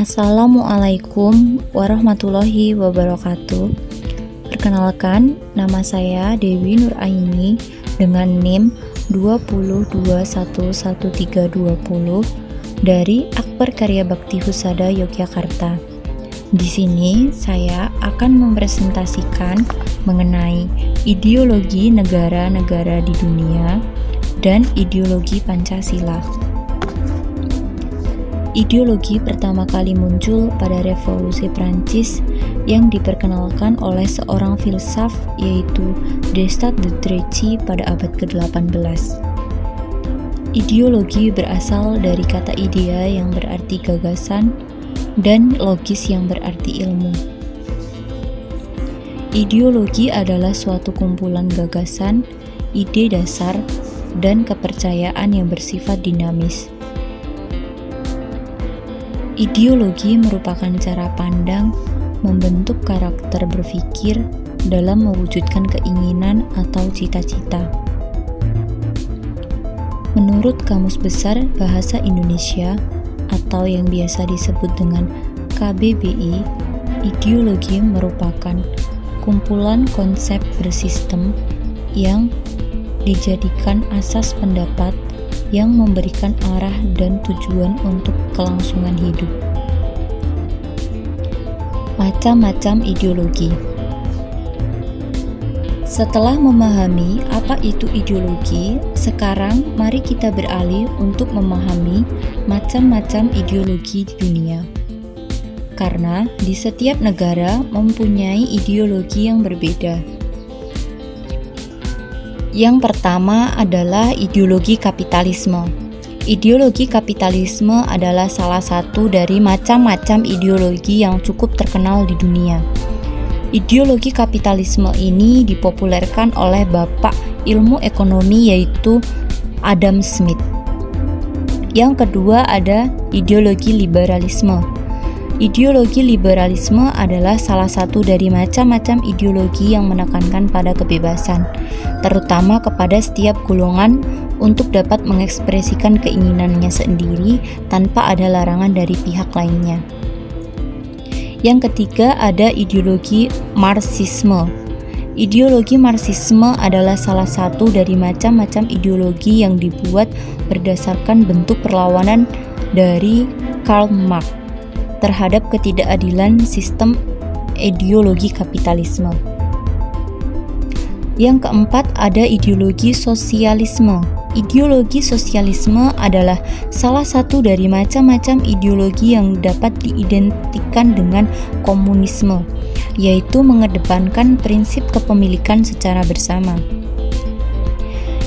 Assalamualaikum warahmatullahi wabarakatuh. Perkenalkan, nama saya Dewi Nuraini dengan NIM 202111320 dari Akper Karya Bakti Husada Yogyakarta. Di sini saya akan mempresentasikan mengenai ideologi negara-negara di dunia dan ideologi Pancasila. Ideologi pertama kali muncul pada Revolusi Prancis yang diperkenalkan oleh seorang filsuf yaitu Descartes de Trichy pada abad ke-18. Ideologi berasal dari kata idea yang berarti gagasan dan logis yang berarti ilmu. Ideologi adalah suatu kumpulan gagasan, ide dasar, dan kepercayaan yang bersifat dinamis. Ideologi merupakan cara pandang membentuk karakter berpikir dalam mewujudkan keinginan atau cita-cita. Menurut Kamus Besar Bahasa Indonesia atau yang biasa disebut dengan KBBI, ideologi merupakan kumpulan konsep bersistem yang dijadikan asas pendapat yang memberikan arah dan tujuan untuk kelangsungan hidup. Macam-macam ideologi. Setelah memahami apa itu ideologi, sekarang mari kita beralih untuk memahami macam-macam ideologi di dunia. Karena di setiap negara mempunyai ideologi yang berbeda. Yang pertama adalah ideologi kapitalisme. Ideologi kapitalisme adalah salah satu dari macam-macam ideologi yang cukup terkenal di dunia. Ideologi kapitalisme ini dipopulerkan oleh bapak ilmu ekonomi yaitu Adam Smith. Yang kedua ada ideologi liberalisme. Ideologi liberalisme adalah salah satu dari macam-macam ideologi yang menekankan pada kebebasan, terutama kepada setiap golongan untuk dapat mengekspresikan keinginannya sendiri tanpa ada larangan dari pihak lainnya. Yang ketiga ada ideologi Marxisme. Ideologi Marxisme adalah salah satu dari macam-macam ideologi yang dibuat berdasarkan bentuk perlawanan dari Karl Marx terhadap ketidakadilan sistem ideologi kapitalisme. Yang keempat ada ideologi sosialisme. Ideologi sosialisme adalah salah satu dari macam-macam ideologi yang dapat diidentikan dengan komunisme, yaitu mengedepankan prinsip kepemilikan secara bersama.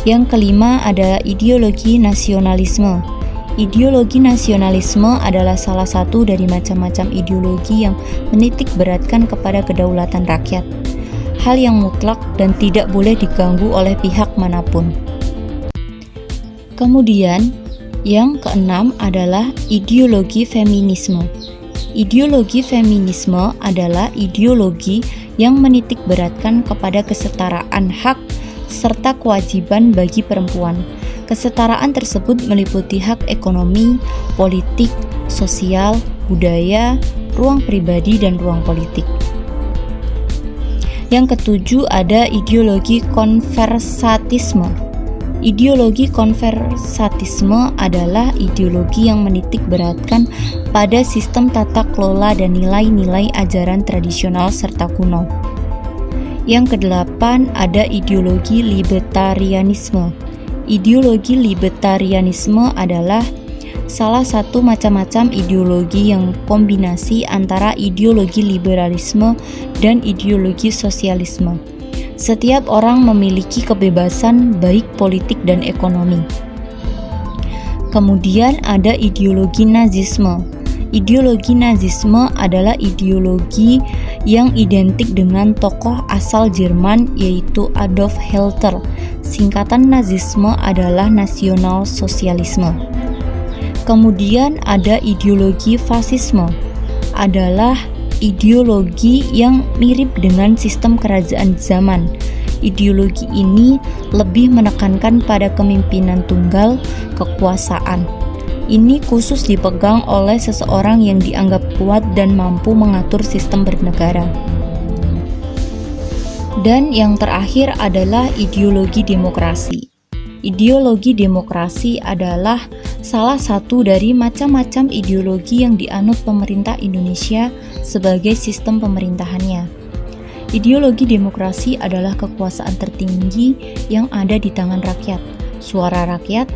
Yang kelima ada ideologi nasionalisme. Ideologi nasionalisme adalah salah satu dari macam-macam ideologi yang menitik beratkan kepada kedaulatan rakyat, hal yang mutlak dan tidak boleh diganggu oleh pihak manapun. Kemudian, yang keenam adalah ideologi feminisme. Ideologi feminisme adalah ideologi yang menitik beratkan kepada kesetaraan hak serta kewajiban bagi perempuan. Kesetaraan tersebut meliputi hak ekonomi, politik, sosial, budaya, ruang pribadi, dan ruang politik. Yang ketujuh ada ideologi konversatisme. Ideologi konversatisme adalah ideologi yang menitik beratkan pada sistem tata kelola dan nilai-nilai ajaran tradisional serta kuno. Yang kedelapan ada ideologi libertarianisme. Ideologi libertarianisme adalah salah satu macam-macam ideologi yang kombinasi antara ideologi liberalisme dan ideologi sosialisme. Setiap orang memiliki kebebasan baik politik dan ekonomi. Kemudian ada ideologi nazisme. Ideologi nazisme adalah ideologi yang identik dengan tokoh asal Jerman yaitu Adolf Hitler. Singkatan nazisme adalah nasional sosialisme. Kemudian ada ideologi fasisme. Adalah ideologi yang mirip dengan sistem kerajaan zaman. Ideologi ini lebih menekankan pada kepemimpinan tunggal, kekuasaan. Ini khusus dipegang oleh seseorang yang dianggap kuat dan mampu mengatur sistem bernegara. Dan yang terakhir adalah ideologi demokrasi. Ideologi demokrasi adalah salah satu dari macam-macam ideologi yang dianut pemerintah Indonesia sebagai sistem pemerintahannya. Ideologi demokrasi adalah kekuasaan tertinggi yang ada di tangan rakyat, suara rakyat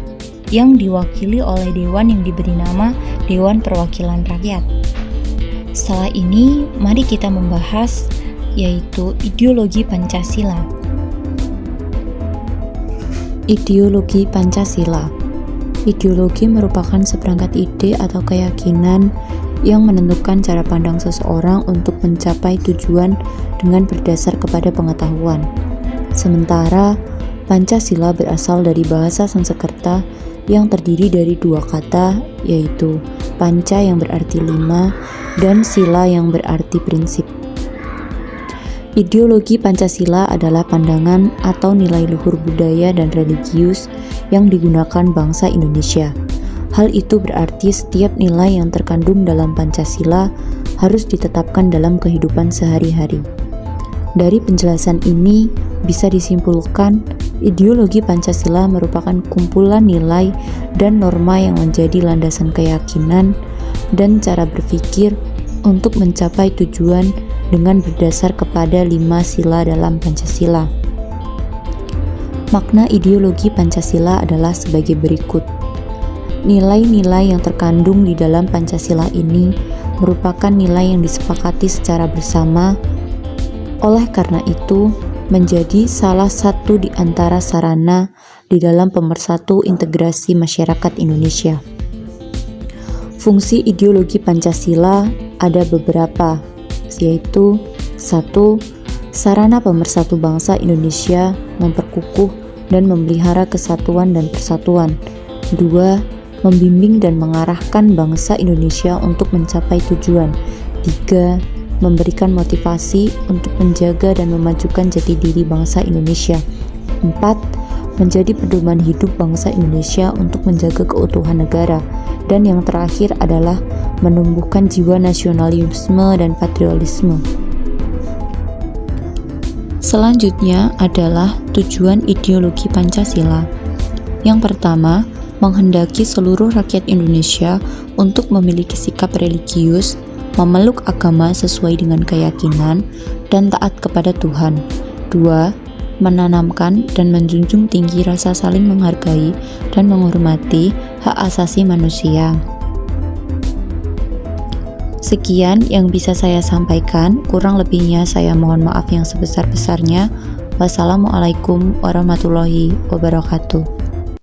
yang diwakili oleh dewan yang diberi nama Dewan Perwakilan Rakyat. Setelah ini, mari kita membahas yaitu ideologi Pancasila. Ideologi Pancasila. Ideologi merupakan seperangkat ide atau keyakinan yang menentukan cara pandang seseorang untuk mencapai tujuan dengan berdasar kepada pengetahuan. Sementara Pancasila berasal dari bahasa Sanskerta yang terdiri dari dua kata, yaitu panca yang berarti 5 dan sila yang berarti prinsip. Ideologi Pancasila adalah pandangan atau nilai luhur budaya dan religius yang digunakan bangsa Indonesia. Hal itu berarti setiap nilai yang terkandung dalam Pancasila harus ditetapkan dalam kehidupan sehari-hari. Dari penjelasan ini bisa disimpulkan ideologi Pancasila merupakan kumpulan nilai dan norma yang menjadi landasan keyakinan dan cara berpikir untuk mencapai tujuan dengan berdasar kepada 5 sila dalam Pancasila. Makna ideologi Pancasila adalah sebagai berikut. Nilai-nilai yang terkandung di dalam Pancasila ini merupakan nilai yang disepakati secara bersama. Oleh karena itu, menjadi salah satu di antara sarana di dalam pemersatu integrasi masyarakat Indonesia. Fungsi ideologi Pancasila ada beberapa, yaitu 1. Sarana pemersatu bangsa Indonesia memperkukuh dan memelihara kesatuan dan persatuan. 2. Membimbing dan mengarahkan bangsa Indonesia untuk mencapai tujuan. 3. Memberikan motivasi untuk menjaga dan memajukan jati diri bangsa Indonesia. 4. Menjadi pedoman hidup bangsa Indonesia untuk menjaga keutuhan negara. Dan yang terakhir adalah menumbuhkan jiwa nasionalisme dan patriotisme. Selanjutnya adalah tujuan ideologi Pancasila. Yang pertama, menghendaki seluruh rakyat Indonesia untuk memiliki sikap religius, memeluk agama sesuai dengan keyakinan, dan taat kepada Tuhan. 2. Menanamkan dan menjunjung tinggi rasa saling menghargai dan menghormati hak asasi manusia. Sekian yang bisa saya sampaikan, kurang lebihnya saya mohon maaf yang sebesar-besarnya. Wassalamualaikum warahmatullahi wabarakatuh.